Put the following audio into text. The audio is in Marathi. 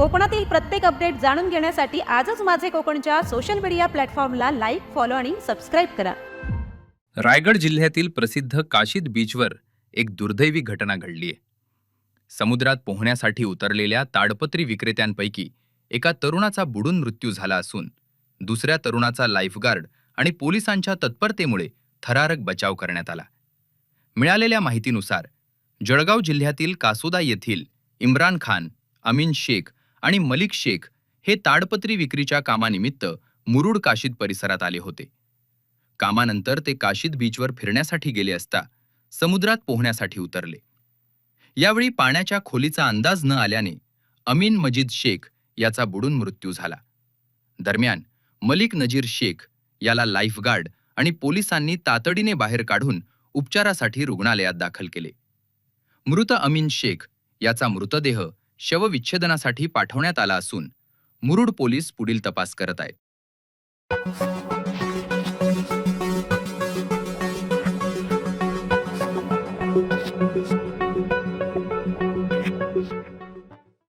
कोकणातील प्रत्येक अपडेट जाणून घेण्यासाठी आजच माझे कोकणच्या सोशल मीडिया प्लॅटफॉर्मला लाईक, फॉलो आणि सबस्क्राईब करा. रायगड जिल्ह्यातील प्रसिद्ध काशीद बीचवर एक दुर्दैवी घटना घडलीय. समुद्रात पोहण्यासाठी उतरलेल्या ताडपत्री विक्रेत्यांपैकी एका तरुणाचा बुडून मृत्यू झाला असून दुसऱ्या तरुणाचा लाईफगार्ड आणि पोलिसांच्या तत्परतेमुळे थरारक बचाव करण्यात आला. मिळालेल्या माहितीनुसार जळगाव जिल्ह्यातील कासोदा येथील इम्रान खान, अमीन शेख आणि मलिक शेख हे ताडपत्री विक्रीच्या कामानिमित्त मुरुड काशीद परिसरात आले होते. कामानंतर ते काशीद बीचवर फिरण्यासाठी गेले असता समुद्रात पोहण्यासाठी उतरले. यावेळी पाण्याच्या खोलीचा अंदाज न आल्याने अमीन मजीद शेख याचा बुडून मृत्यू झाला. दरम्यान मलिक नजीर शेख याला लाईफगार्ड आणि पोलिसांनी तातडीने बाहेर काढून उपचारासाठी रुग्णालयात दाखल केले. मृत अमीन शेख याचा मृतदेह शवविच्छेदनासाठी पाठवण्यात आला असून मुरुड पोलीस पुढील तपास करत आहेत.